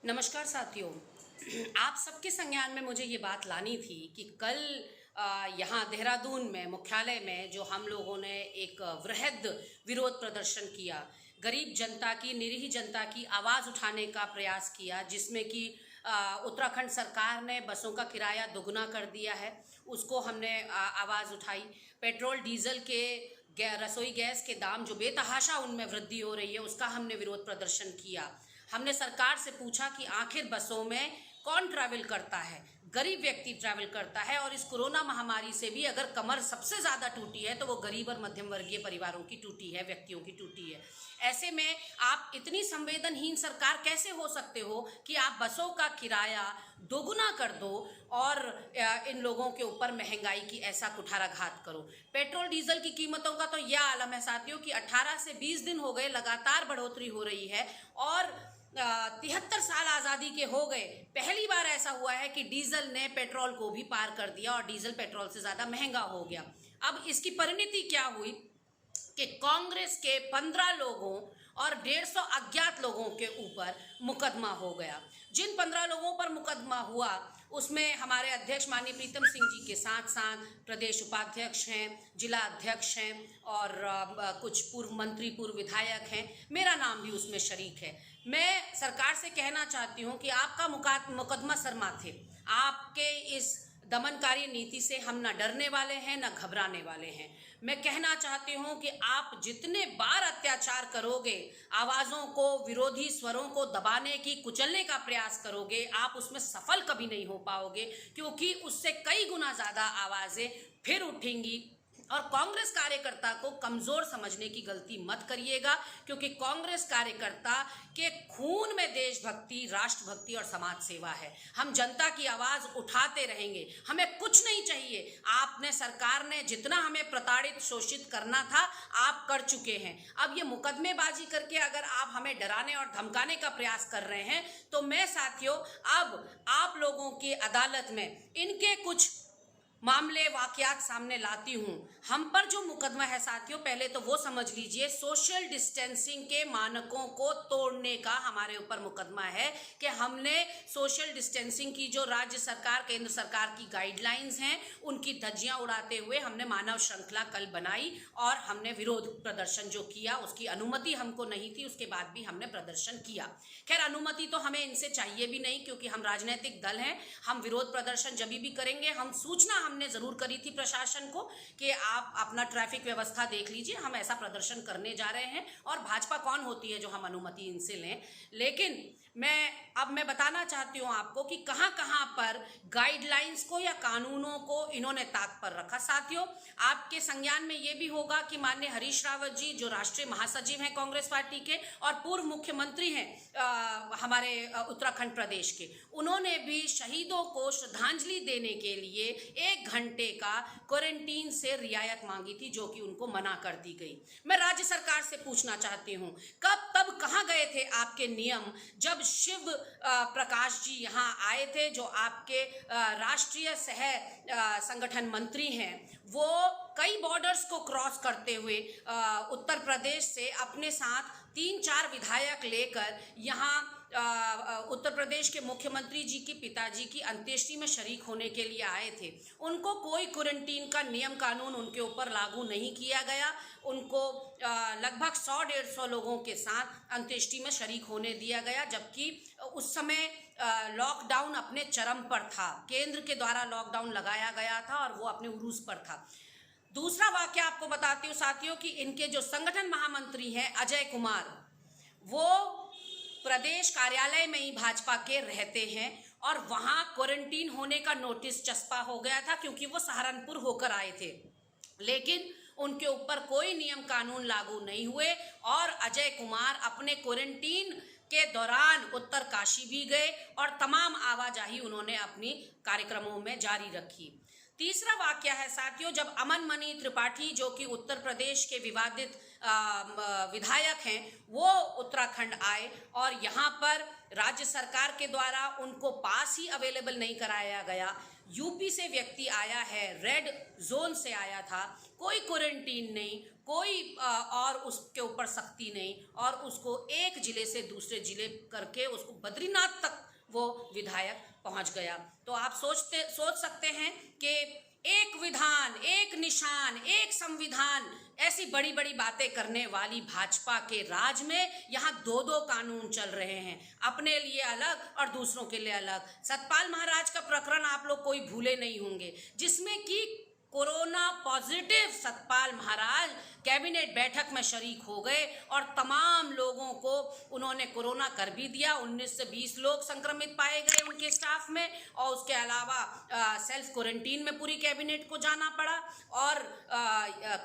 नमस्कार साथियों। आप सबके संज्ञान में मुझे ये बात लानी थी कि कल यहाँ देहरादून में मुख्यालय में जो हम लोगों ने एक वृहद विरोध प्रदर्शन किया, गरीब जनता की, निरीह जनता की आवाज़ उठाने का प्रयास किया, जिसमें कि उत्तराखंड सरकार ने बसों का किराया दोगुना कर दिया है, उसको हमने आवाज़ उठाई। पेट्रोल डीजल के रसोई गैस के दाम जो बेतहाशा उनमें वृद्धि हो रही है, उसका हमने विरोध प्रदर्शन किया। हमने सरकार से पूछा कि आखिर बसों में कौन ट्रैवल करता है, गरीब व्यक्ति ट्रैवल करता है, और इस कोरोना महामारी से भी अगर कमर सबसे ज़्यादा टूटी है तो वो गरीब और मध्यम वर्गीय परिवारों की टूटी है, व्यक्तियों की टूटी है। ऐसे में आप इतनी संवेदनहीन सरकार कैसे हो सकते हो कि आप बसों का किराया दोगुना कर दो और इन लोगों के ऊपर महंगाई की ऐसा कुठाराघात करो। पेट्रोल डीजल की कीमतों का तो यह आलम है साथियों कि 18 से 20 दिन हो गए लगातार बढ़ोतरी हो रही है, और 73 साल आज़ादी के हो गए, पहली बार ऐसा हुआ है कि डीजल ने पेट्रोल को भी पार कर दिया और डीजल पेट्रोल से ज़्यादा महंगा हो गया। अब इसकी परिणति क्या हुई कि कांग्रेस के 15 लोगों और 150 अज्ञात लोगों के ऊपर मुकदमा हो गया। जिन 15 लोगों पर मुकदमा हुआ उसमें हमारे अध्यक्ष माननीय प्रीतम सिंह जी के साथ साथ प्रदेश उपाध्यक्ष हैं, जिला अध्यक्ष हैं, और कुछ पूर्व मंत्री, पूर्व विधायक हैं। मेरा नाम भी उसमें शरीक है। मैं सरकार से कहना चाहती हूँ कि आपका मुकदमा सर माथे। आपके इस दमनकारी नीति से हम न डरने वाले हैं न घबराने वाले हैं। मैं कहना चाहती हूं कि आप जितने बार अत्याचार करोगे, आवाज़ों को, विरोधी स्वरों को दबाने की, कुचलने का प्रयास करोगे, आप उसमें सफल कभी नहीं हो पाओगे, क्योंकि उससे कई गुना ज़्यादा आवाज़ें फिर उठेंगी। और कांग्रेस कार्यकर्ता को कमज़ोर समझने की गलती मत करिएगा, क्योंकि कांग्रेस कार्यकर्ता के खून में देशभक्ति, राष्ट्रभक्ति और समाज सेवा है। हम जनता की आवाज़ उठाते रहेंगे, हमें कुछ नहीं चाहिए। आपने, सरकार ने जितना हमें प्रताड़ित, शोषित करना था, आप कर चुके हैं। अब ये मुकदमेबाजी करके अगर आप हमें डराने और धमकाने का प्रयास कर रहे हैं तो मैं साथियों अब आप लोगों की अदालत में इनके कुछ मामले, वाकयात सामने लाती हूँ। हम पर जो मुकदमा है साथियों, पहले तो वो समझ लीजिए, सोशल डिस्टेंसिंग के मानकों को तोड़ने का हमारे ऊपर मुकदमा है कि हमने सोशल डिस्टेंसिंग की जो राज्य सरकार, केंद्र सरकार की गाइडलाइंस हैं, उनकी धज्जियां उड़ाते हुए हमने मानव श्रृंखला कल बनाई और हमने विरोध प्रदर्शन जो किया, उसकी अनुमति हमको नहीं थी, उसके बाद भी हमने प्रदर्शन किया। खैर, अनुमति तो हमें इनसे चाहिए भी नहीं, क्योंकि हम राजनीतिक दल हैं। हम विरोध प्रदर्शन जब भी करेंगे, हम सूचना हमने ज़रूर करी थी प्रशासन को कि आप अपना ट्रैफिक व्यवस्था देख लीजिए, हम ऐसा प्रदर्शन करने जा रहे हैं, और भाजपा कौन होती है जो हम अनुमति इनसे लें। लेकिन मैं बताना चाहती हूँ आपको कि कहाँ कहाँ पर गाइडलाइंस को या कानूनों को इन्होंने ताक पर रखा। साथियों, आपके संज्ञान में ये भी होगा कि माननीय हरीश रावत जी, जो राष्ट्रीय महासचिव हैं कांग्रेस पार्टी के और पूर्व मुख्यमंत्री हैं हमारे उत्तराखंड प्रदेश के, उन्होंने भी शहीदों को श्रद्धांजलि देने के लिए 1 घंटे का क्वारंटीन से रियायत मांगी थी, जो कि उनको मना कर दी गई। मैं राज्य सरकार से पूछना चाहती हूँ, तब कहाँ गए थे आपके नियम, जब शिव प्रकाश जी यहाँ आए थे, जो आपके राष्ट्रीय सह संगठन मंत्री हैं। वो कई बॉर्डर्स को क्रॉस करते हुए उत्तर प्रदेश से अपने साथ 3-4 विधायक लेकर यहाँ उत्तर प्रदेश के मुख्यमंत्री जी की पिताजी की अंत्येष्टि में शरीक होने के लिए आए थे। उनको कोई क्वारंटीन का नियम कानून उनके ऊपर लागू नहीं किया गया। उनको लगभग 100-150 लोगों के साथ अंत्येष्टि में शरीक होने दिया गया, जबकि उस समय लॉकडाउन अपने चरम पर था। केंद्र के द्वारा लॉकडाउन लगाया गया था और वो अपने उरूज पर था। दूसरा वाक्य आपको बताती हूँ साथियों कि इनके जो संगठन महामंत्री हैं अजय कुमार, वो प्रदेश कार्यालय में ही भाजपा के रहते हैं, और वहां क्वारंटीन होने का नोटिस चस्पा हो गया था, क्योंकि वो सहारनपुर होकर आए थे। लेकिन उनके ऊपर कोई नियम कानून लागू नहीं हुए, और अजय कुमार अपने क्वारंटीन के दौरान उत्तरकाशी भी गए और तमाम आवाजाही उन्होंने अपनी कार्यक्रमों में जारी रखी। तीसरा वाक्य है साथियों, जब अमन मणि त्रिपाठी, जो कि उत्तर प्रदेश के विवादित विधायक हैं, वो उत्तराखंड आए और यहाँ पर राज्य सरकार के द्वारा उनको पास ही अवेलेबल नहीं कराया गया। यूपी से व्यक्ति आया है, रेड जोन से आया था, कोई क्वारंटीन नहीं, कोई और उसके ऊपर सख्ती नहीं, और उसको एक जिले से दूसरे जिले करके उसको बद्रीनाथ तक वो विधायक पहुंच गया। तो आप सोच सकते हैं कि एक विधान, एक निशान, एक संविधान, ऐसी बड़ी बड़ी बातें करने वाली भाजपा के राज में यहाँ दो दो कानून चल रहे हैं, अपने लिए अलग और दूसरों के लिए अलग। सतपाल महाराज का प्रकरण आप लोग कोई भूले नहीं होंगे, जिसमें कि corona positive Satpal Maharaj cabinet बैठक में शरीक हो गए और तमाम लोगों को उन्होंने कोरोना कर भी दिया। 19 से 20 लोग संक्रमित पाए गए उनके स्टाफ में, और उसके अलावा सेल्फ क्वारंटीन में पूरी कैबिनेट को जाना पड़ा। और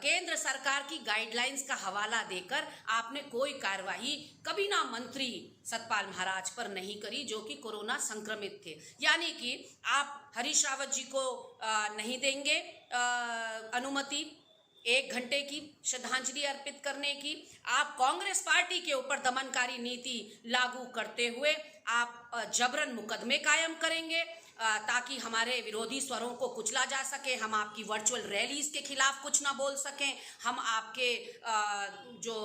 केंद्र सरकार की गाइडलाइंस का हवाला देकर आपने कोई कार्रवाई कभी ना मंत्री सतपाल महाराज पर नहीं करी, जो कि कोरोना संक्रमित थे। यानी कि आप हरीश रावत जी को नहीं देंगे अनुमति 1 घंटे की श्रद्धांजलि अर्पित करने की। आप कांग्रेस पार्टी के ऊपर दमनकारी नीति लागू करते हुए आप जबरन मुकदमे कायम करेंगे ताकि हमारे विरोधी स्वरों को कुचला जा सके, हम आपकी वर्चुअल रैलीज के खिलाफ कुछ ना बोल सकें, हम आपके जो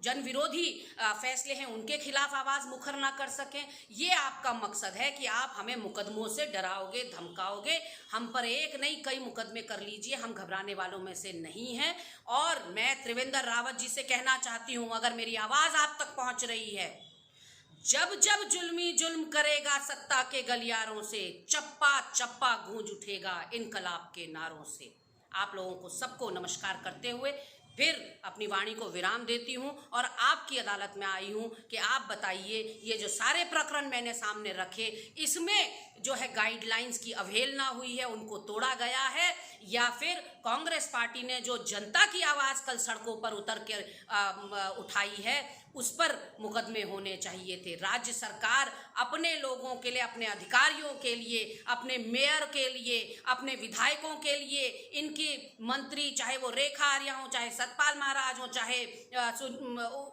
जन विरोधी फैसले हैं उनके खिलाफ आवाज़ मुखर ना कर सकें। ये आपका मकसद है कि आप हमें मुकदमों से डराओगे, धमकाओगे। हम पर एक नहीं कई मुकदमे कर लीजिए, हम घबराने वालों में से नहीं हैं। और मैं त्रिवेंद्र रावत जी से कहना चाहती हूँ, अगर मेरी आवाज़ आप तक पहुँच रही है, जब जब जुल्मी जुल्म करेगा सत्ता के गलियारों से, चप्पा चप्पा गूंज उठेगा इनकलाब के नारों से। आप लोगों को सबको नमस्कार करते हुए फिर अपनी वाणी को विराम देती हूँ और आपकी अदालत में आई हूँ कि आप बताइए, ये जो सारे प्रकरण मैंने सामने रखे, इसमें जो है गाइडलाइंस की अवहेलना हुई है, उनको तोड़ा गया है, या फिर कांग्रेस पार्टी ने जो जनता की आवाज़ कल सड़कों पर उतर के उठाई है, उस पर मुकदमे होने चाहिए थे। राज्य सरकार अपने लोगों के लिए, अपने अधिकारियों के लिए, अपने मेयर के लिए, अपने विधायकों के लिए, इनकी मंत्री चाहे वो रेखा आर्या हो, चाहे सतपाल महाराज हो, चाहे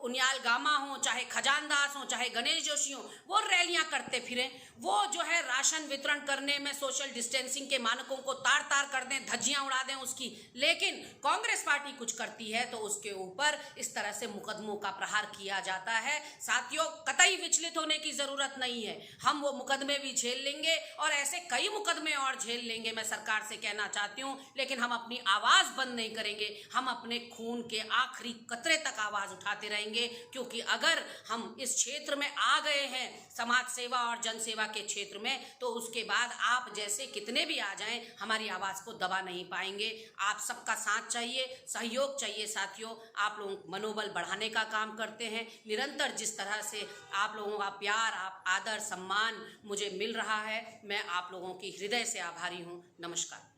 उनियाल गामा हो, चाहे खजानदास हो, चाहे गणेश जोशी हो, वो रैलियां करते फिरें, वो जो है राशन वितरण करने में सोशल डिस्टेंसिंग के मानकों को तार तार कर दें, धज्जियां उड़ा दें उसकी। लेकिन कांग्रेस पार्टी कुछ करती है तो उसके ऊपर इस तरह से मुकदमों का प्रहार किया जाता है। साथियों, कतई विचलित होने की जरूरत नहीं है, हम वो मुकदमे भी झेल लेंगे और ऐसे कई मुकदमे और झेल लेंगे, मैं सरकार से कहना चाहती हूँ। लेकिन हम अपनी आवाज़ बंद नहीं करेंगे, हम अपने खून के आखिरी कतरे तक आवाज़ उठाते रहेंगे, क्योंकि अगर हम इस क्षेत्र में आ गए हैं, समाज सेवा और जनसेवा के क्षेत्र में, तो उसके बाद आप जैसे कितने भी आ जाएं, हमारी आवाज़ को दबा नहीं पाएंगे। आप सबका साथ चाहिए, सहयोग चाहिए। साथियों, आप लोग मनोबल बढ़ाने का काम करते हैं, निरंतर जिस तरह से आप लोगों का प्यार, आप आदर, सम्मान मुझे मिल रहा है, मैं आप लोगों की हृदय से आभारी हूँ। नमस्कार।